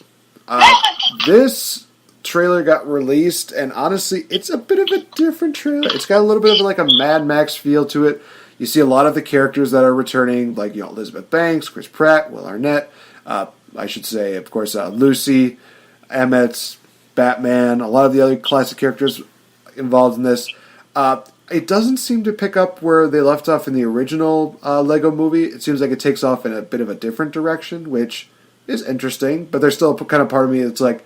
This trailer got released, and honestly, it's a bit of a different trailer. It's got a little bit of like a Mad Max feel to it. You see a lot of the characters that are returning, like, you know, Elizabeth Banks, Chris Pratt, Will Arnett, I should say, of course, Lucy, Emmett, Batman, a lot of the other classic characters involved in this. It doesn't seem to pick up where they left off in the original Lego movie. It seems like it takes off in a bit of a different direction, which is interesting, but there's still kind of part of me that's like,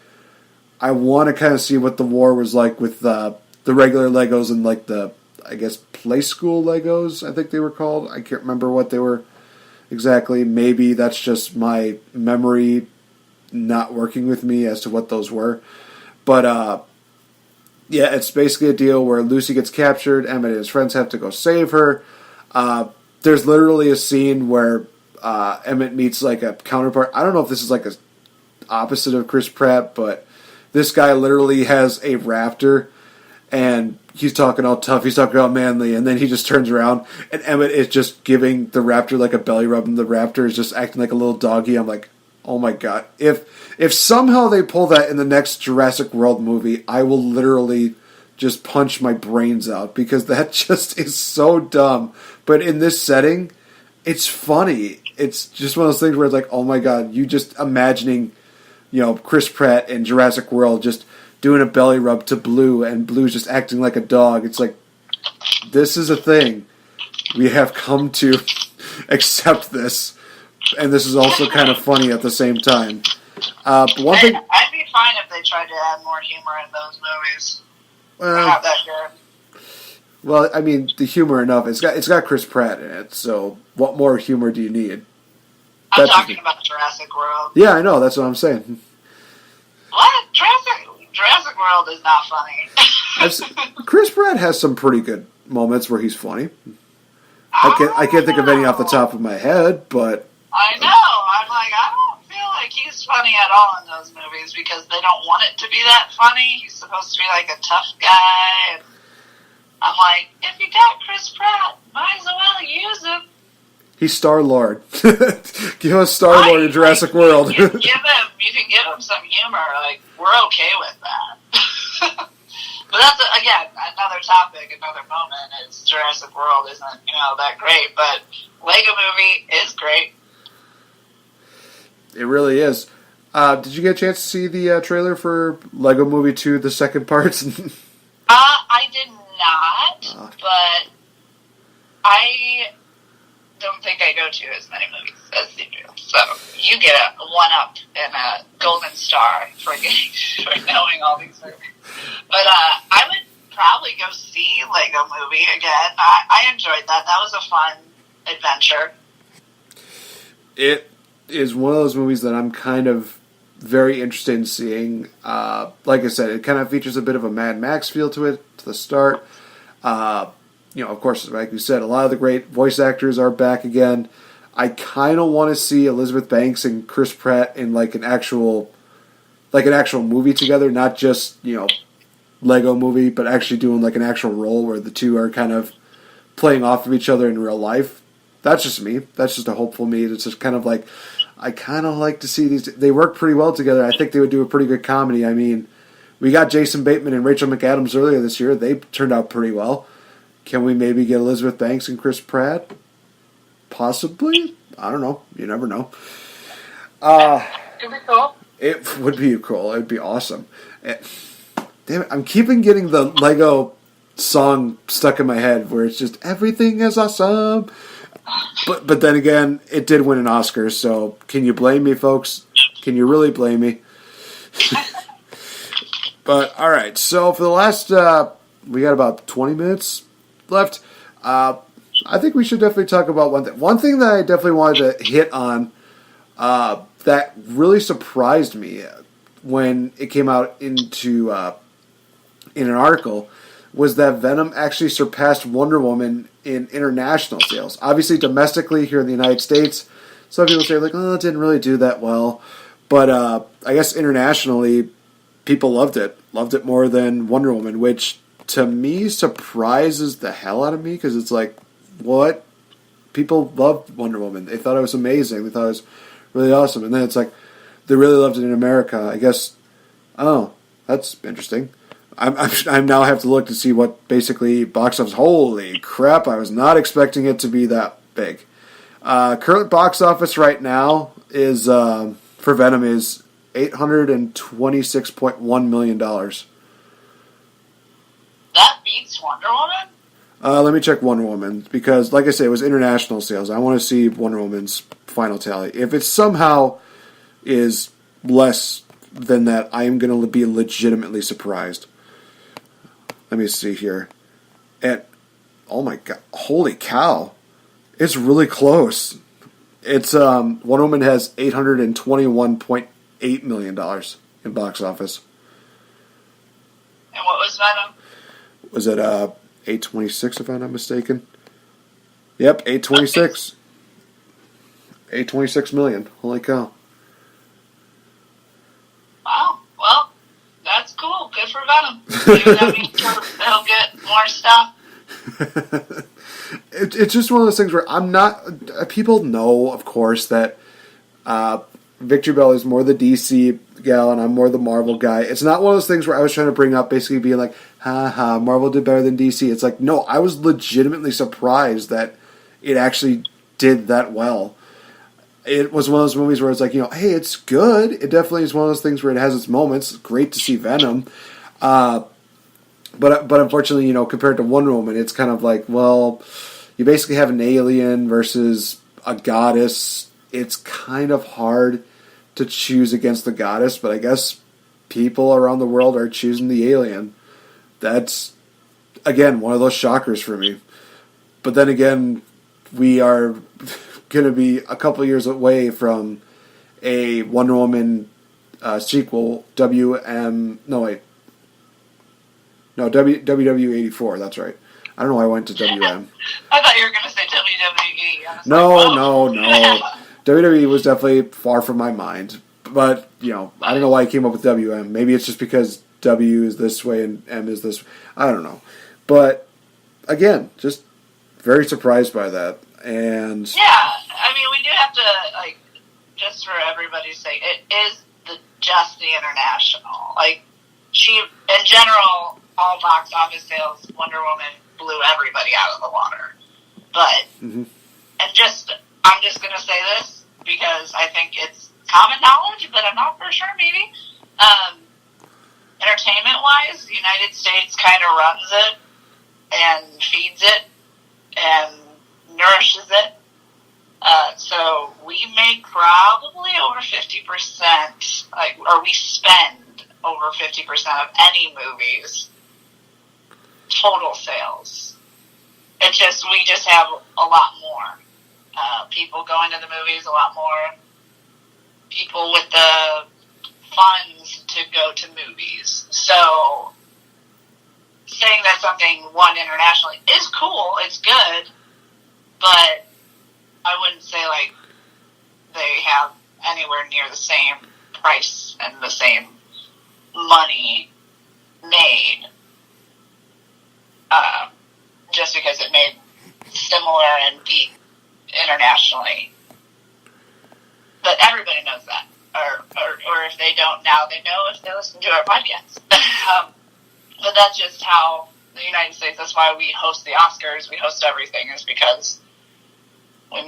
I want to kind of see what the war was like with the regular Legos and, like, the, I guess, play school Legos, I think they were called. I can't remember what they were exactly. Maybe that's just my memory not working with me as to what those were. But, yeah, it's basically a deal where Lucy gets captured, Emmett and his friends have to go save her. There's literally a scene where Emmett meets, like, a counterpart. I don't know if this is, like, a opposite of Chris Pratt, but this guy literally has a raptor, and he's talking all tough, he's talking all manly, and then he just turns around, and Emmett is just giving the raptor like a belly rub, and the raptor is just acting like a little doggy. I'm like, oh my god. If somehow they pull that in the next Jurassic World movie, I will literally just punch my brains out, because that just is so dumb. But in this setting, it's funny. It's just one of those things where it's like, oh my god, you just imagining, you know, Chris Pratt in Jurassic World just doing a belly rub to Blue, and Blue's just acting like a dog. It's like, this is a thing. We have come to accept this, and this is also kind of funny at the same time. One thing, I'd be fine if they tried to add more humor in those movies. Not that good. Well, I mean, the humor enough. It's got Chris Pratt in it, so what more humor do you need? I'm talking about Jurassic World. Yeah, I know. That's what I'm saying. What? Jurassic World is not funny. Chris Pratt has some pretty good moments where he's funny. I can't think of any off the top of my head, but I know. I'm like, I don't feel like he's funny at all in those movies because they don't want it to be that funny. He's supposed to be like a tough guy. And I'm like, if you got Chris Pratt, might as well use him. He's Star-Lord. Give us Star-Lord in Jurassic World. You can give him some humor. Like, we're okay with that. But that's, again, another topic, another moment. Is Jurassic World isn't, that great. But Lego Movie is great. It really is. Did you get a chance to see the trailer for Lego Movie 2, the second part? I did not, but I don't think I go to as many movies as you do. So you get a 1-up and a golden star for knowing all these movies. But I would probably go see Lego Movie again. I enjoyed that. That was a fun adventure. It is one of those movies that I'm kind of very interested in seeing. Like I said, it kind of features a bit of a Mad Max feel to it to the start. Of course, like we said, a lot of the great voice actors are back again. I kind of want to see Elizabeth Banks and Chris Pratt in like an actual movie together, not just Lego Movie, but actually doing like an actual role where the two are kind of playing off of each other in real life. That's just me. That's just a hopeful me. It's just kind of like I kind of like to see these. They work pretty well together. I think they would do a pretty good comedy. I mean, we got Jason Bateman and Rachel McAdams earlier this year. They turned out pretty well. Can we maybe get Elizabeth Banks and Chris Pratt? Possibly. I don't know. You never know. It'd be cool. It would be cool. It would be awesome. Damn it. I'm keeping getting the Lego song stuck in my head where it's just everything is awesome. But then again, it did win an Oscar, so can you blame me, folks? Can you really blame me? But, alright, so for the last, we got about 20 minutes left. I think we should definitely talk about one thing. One thing that I definitely wanted to hit on that really surprised me when it came out in an article was that Venom actually surpassed Wonder Woman in international sales. Obviously, domestically here in the United States, some people say, like, oh, it didn't really do that well. But I guess internationally, people loved it. Loved it more than Wonder Woman, which to me surprises the hell out of me because it's like, what? People loved Wonder Woman. They thought it was amazing. They thought it was really awesome. And then it's like, they really loved it in America. I guess, oh, that's interesting. I now have to look to see what basically box office. Holy crap! I was not expecting it to be that big. Current box office right now is for Venom is $826.1 million. That beats Wonder Woman? Let me check Wonder Woman because, like I say, it was international sales. I want to see Wonder Woman's final tally. If it somehow is less than that, I am going to be legitimately surprised. Let me see here. And, oh my god, holy cow. It's really close. It's, Wonder Woman has $821.8 million in box office. And what was Venom? Was it, 826 if I'm not mistaken? Yep, 826. 826 million. Holy cow. Wow. Well, that's cool. Good for Venom. Maybe that means they'll get more stuff. It's just one of those things where I'm not... People know, of course, that VicTori Belle is more the DC gal and I'm more the Marvel guy. It's not one of those things where I was trying to bring up basically being like, ha, Marvel did better than DC. It's like, no, I was legitimately surprised that it actually did that well. It was one of those movies where it's like, hey, it's good. It definitely is one of those things where it has its moments. It's great to see Venom. But unfortunately, compared to Wonder Woman, it's kind of like, well, you basically have an alien versus a goddess. It's kind of hard to choose against the goddess, but I guess people around the world are choosing the alien. That's, again, one of those shockers for me. But then again, we are going to be a couple years away from a Wonder Woman sequel, WW84, that's right. I don't know why I went to WM. I thought you were going to say WWE. No. WWE was definitely far from my mind. But, I don't know why I came up with WM. Maybe it's just because W is this way and M is this way. I don't know. But, again, just very surprised by that. And yeah, I mean, we do have to, just for everybody's sake, it is just the international. In general, all box office sales, Wonder Woman blew everybody out of the water. But, I'm just going to say this because I think it's common knowledge, but I'm not for sure, maybe. Entertainment-wise, the United States kind of runs it and feeds it and nourishes it. So we make probably over 50%, or we spend over 50% of any movie's total sales. It's just, we just have a lot more. People going to the movies, a lot more. People with the funds to go to movies. So, saying that something won internationally is cool, it's good, but I wouldn't say, they have anywhere near the same price and the same money made, just because it made similar and beat internationally. But everybody knows that. Or if they don't now, they know if they listen to our podcast. But that's just how the United States, that's why we host the Oscars, we host everything, is because we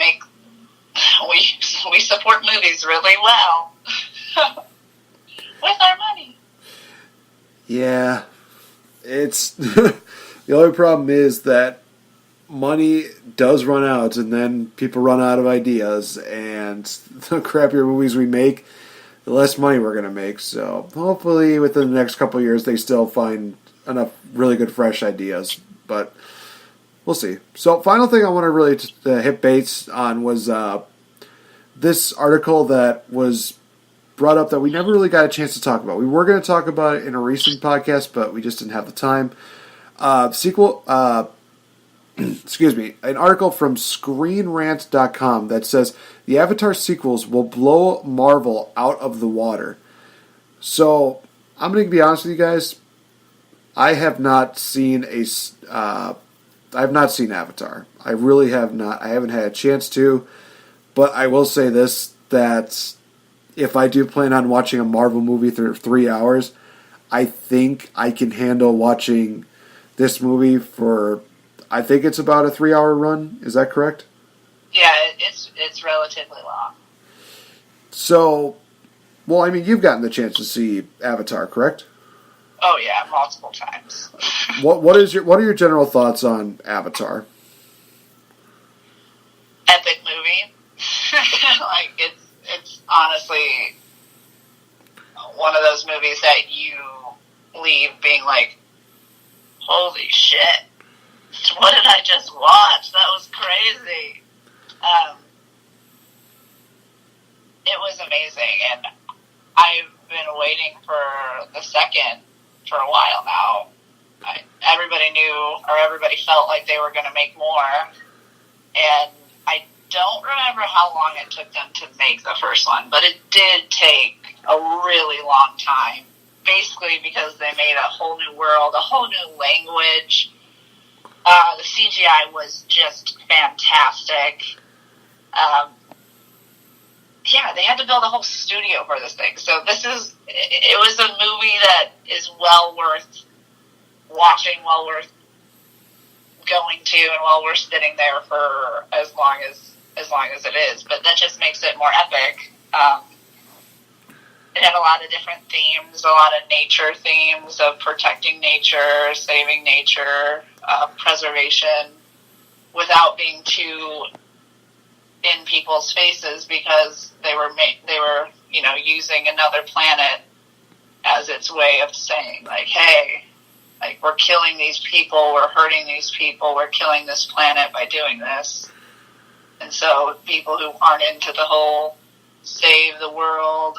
support movies really well with our money. Yeah, it's the only problem is that money does run out, and then people run out of ideas, and the crappier movies we make, the less money we're going to make. So hopefully within the next couple of years they still find enough really good fresh ideas, but we'll see. So final thing I want to really hit base on was this article that was brought up that we never really got a chance to talk about. We were going to talk about it in a recent podcast, but we just didn't have the time. An article from ScreenRant.com that says the Avatar sequels will blow Marvel out of the water. So I'm going to be honest with you guys. I have not seen Avatar. I really have not. I haven't had a chance to. But I will say this, that if I do plan on watching a Marvel movie for 3 hours, I think I can handle watching this movie for, I think it's about a 3-hour run. Is that correct? Yeah, it's relatively long. So, well, I mean, you've gotten the chance to see Avatar, correct? Oh yeah, multiple times. What are your general thoughts on Avatar? Epic movie. It's honestly one of those movies that you leave being like, holy shit, what did I just watch? That was crazy. It was amazing, and I've been waiting for the second for a while now. Everybody knew, or everybody felt like they were going to make more, and I don't remember how long it took them to make the first one, but it did take a really long time, basically because they made a whole new world, a whole new language. The CGI was just fantastic. They had to build a whole studio for this thing. So it was a movie that is well worth watching, well worth going to, and well worth sitting there for as long as it is. But that just makes it more epic. it had a lot of different themes, a lot of nature themes of protecting nature, saving nature, preservation, without being too in people's faces, because they were using another planet as its way of saying, like, hey, like, we're killing these people, we're hurting these people, we're killing this planet by doing this. And so people who aren't into the whole save the world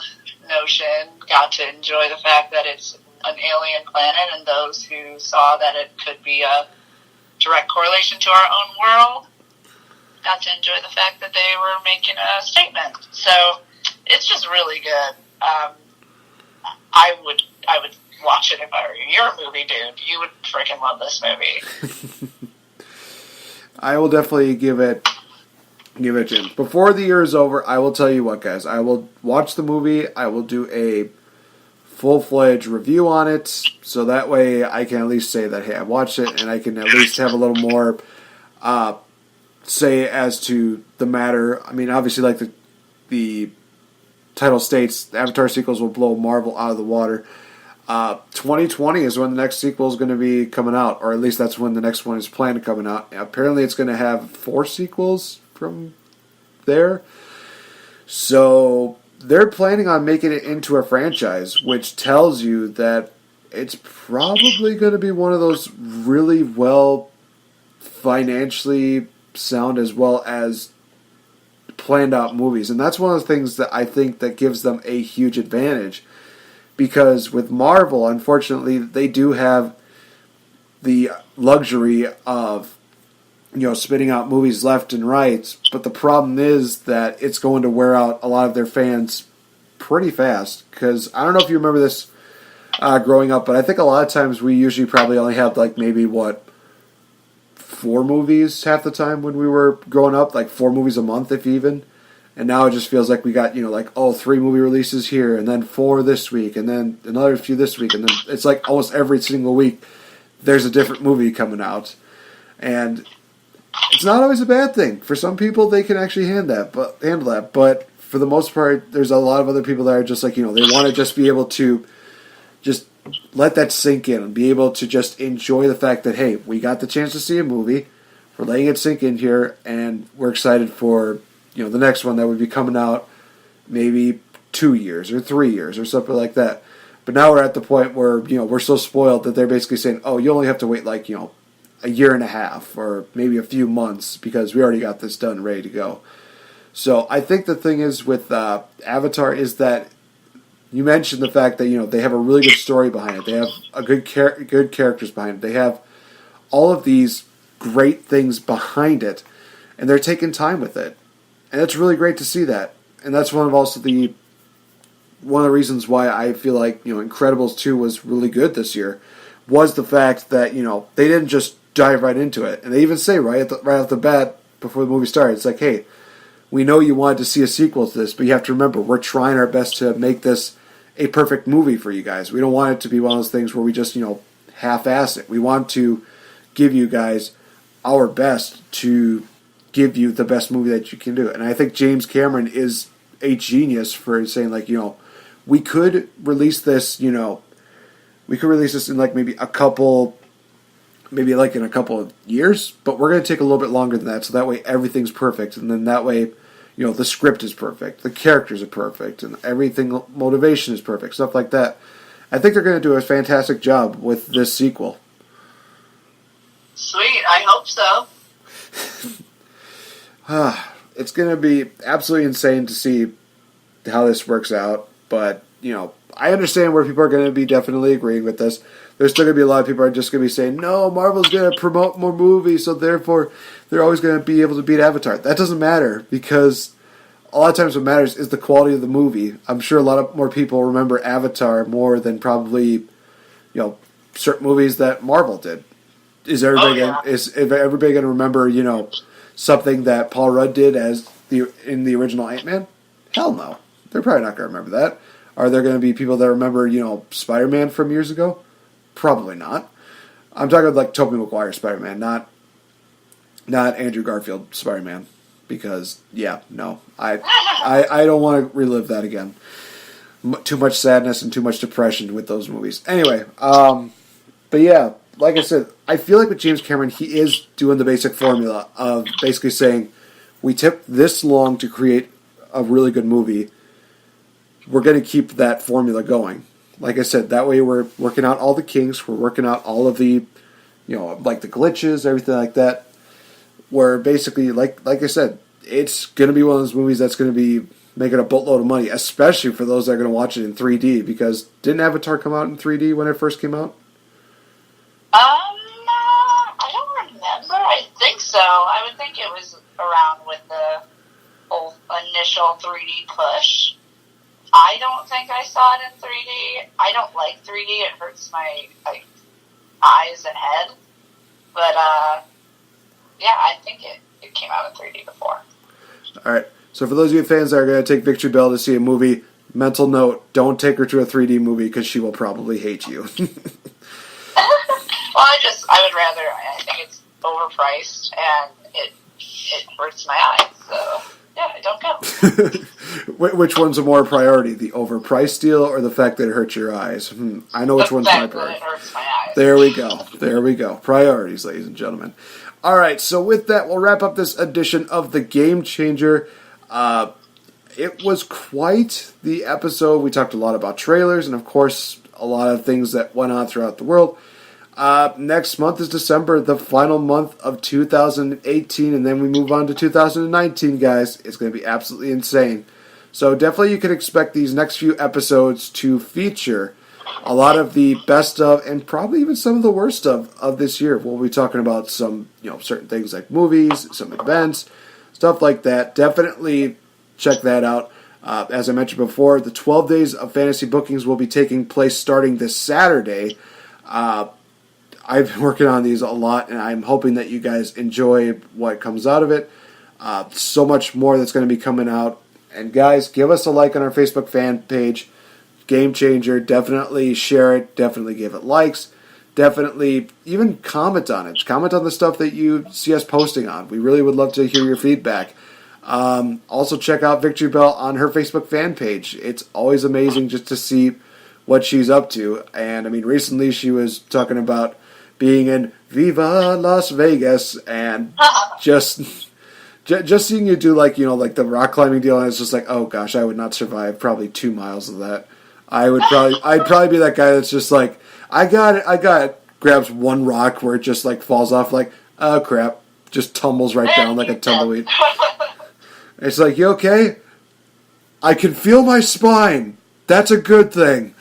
notion got to enjoy the fact that it's an alien planet, and those who saw that it could be a direct correlation to our own world got to enjoy the fact that they were making a statement. So it's just really good. I would watch it if I were you. You're a movie dude. You would freaking love this movie. I will definitely give it a chance. Before the year is over, I will tell you what, guys. I will watch the movie. I will do a full-fledged review on it, so that way I can at least say that, hey, I watched it, and I can at least have a little more say as to the matter. I mean, obviously, like the title states, the Avatar sequels will blow Marvel out of the water. 2020 is when the next sequel is going to be coming out, or at least that's when the next one is planned to coming out. Apparently, it's going to have 4 sequels from there. So they're planning on making it into a franchise, which tells you that it's probably going to be one of those really well financially sound as well as planned out movies. And that's one of the things that I think that gives them a huge advantage. Because with Marvel, unfortunately, they do have the luxury of, spitting out movies left and right. But the problem is that it's going to wear out a lot of their fans pretty fast. Because I don't know if you remember this growing up, but I think a lot of times we usually probably only have maybe 4 movies half the time when we were growing up, 4 movies a month if even. And now it just feels like we got, 3 movie releases here, and then 4 this week, and then another few this week, and then it's like almost every single week there's a different movie coming out. And it's not always a bad thing. For some people, they can actually handle that. But for the most part, there's a lot of other people that are just they want to just be able to just let that sink in and be able to just enjoy the fact that, hey, we got the chance to see a movie, we're letting it sink in here, and we're excited for the next one that would be coming out maybe 2 years or 3 years or something like that. But now we're at the point where, we're so spoiled that they're basically saying, oh, you only have to wait a year and a half or maybe a few months because we already got this done, ready to go. So I think the thing is with Avatar is that you mentioned the fact that, they have a really good story behind it. They have a good characters behind it. They have all of these great things behind it, and they're taking time with it. And it's really great to see that. And that's one of the reasons why I feel like, Incredibles 2 was really good this year, was the fact that, they didn't just dive right into it. And they even say right off the bat, before the movie started, it's like, hey, we know you wanted to see a sequel to this, but you have to remember, we're trying our best to make this a perfect movie for you guys. We don't want it to be one of those things where we just, half-ass it. We want to give you guys our best to give you the best movie that you can do. And I think James Cameron is a genius for saying, we could release this, in maybe in a couple of years, but we're going to take a little bit longer than that, so that way everything's perfect, and then that way, the script is perfect, the characters are perfect, and everything, motivation is perfect, stuff like that. I think they're going to do a fantastic job with this sequel. Sweet, I hope so. It's going to be absolutely insane to see how this works out, but, I understand where people are going to be definitely agreeing with this. There's still going to be a lot of people who are just going to be saying, no, Marvel's going to promote more movies, so therefore they're always going to be able to beat Avatar. That doesn't matter, because a lot of times what matters is the quality of the movie. I'm sure a lot of more people remember Avatar more than probably, certain movies that Marvel did. Is everybody going to remember, something that Paul Rudd did in the original Ant-Man? Hell no. They're probably not going to remember that. Are there going to be people that remember, Spider-Man from years ago? Probably not. I'm talking about Tobey Maguire Spider-Man, not Andrew Garfield Spider-Man, because I don't want to relive that again. too much sadness and too much depression with those movies. Anyway, but yeah, like I said, I feel like with James Cameron, he is doing the basic formula of basically saying, we took this long to create a really good movie. We're going to keep that formula going. Like I said, that way we're working out all the kinks, we're working out all of the, like the glitches, everything like that. Where basically, like I said, it's going to be one of those movies that's going to be making a boatload of money, especially for those that are going to watch it in 3D, because didn't Avatar come out in 3D when it first came out? I don't remember. I think so. I would think it was around with the whole initial 3D push. I don't think I saw it in 3D. I don't like 3D. It hurts my eyes and head. But, yeah, I think it came out in 3D before. All right. So for those of you fans that are going to take VicTori Belle to see a movie, mental note, don't take her to a 3D movie because she will probably hate you. Well, I would rather, I think it's overpriced and it hurts my eyes, so yeah, I don't go. Which one's a more priority, the overpriced deal or the fact that it hurts your eyes? I know which one's my priority. It hurts my eyes. There we go. Priorities, ladies and gentlemen. All right, so with that, we'll wrap up this edition of The Game Changer. It was quite the episode. We talked a lot about trailers and, of course, a lot of things that went on throughout the world. Next month is December, the final month of 2018, and then we move on to 2019, guys. It's going to be absolutely insane. So definitely you can expect these next few episodes to feature a lot of the best of, and probably even some of the worst of this year. We'll be talking about some, certain things like movies, some events, stuff like that. Definitely check that out. As I mentioned before, the 12 Days of Fantasy Bookings will be taking place starting this Saturday. I've been working on these a lot, and I'm hoping that you guys enjoy what comes out of it. So much more that's going to be coming out. And guys, give us a like on our Facebook fan page, Game Changer. Definitely share it. Definitely give it likes. Definitely even comment on it. Comment on the stuff that you see us posting on. We really would love to hear your feedback. Also check out VicTori Belle on her Facebook fan page. It's always amazing just to see what she's up to. And I mean, recently she was talking about being in Viva Las Vegas, and just seeing you do like the rock climbing deal, and it's just like, oh gosh, I would not survive probably 2 miles of that. I'd probably be that guy that's just like, I got it, grabs one rock where it just like falls off, like, oh crap, just tumbles right down like a tumbleweed. It's like, you okay? I can feel my spine. That's a good thing.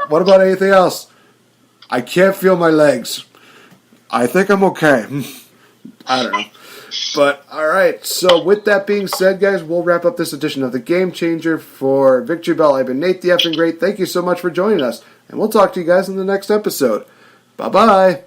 What about anything else? I can't feel my legs. I think I'm okay. I don't know. But, alright, so with that being said, guys, we'll wrap up this edition of The Game Changer. For VicTori Belle, I've been Nate the Effing Great. Thank you so much for joining us, and we'll talk to you guys in the next episode. Bye-bye.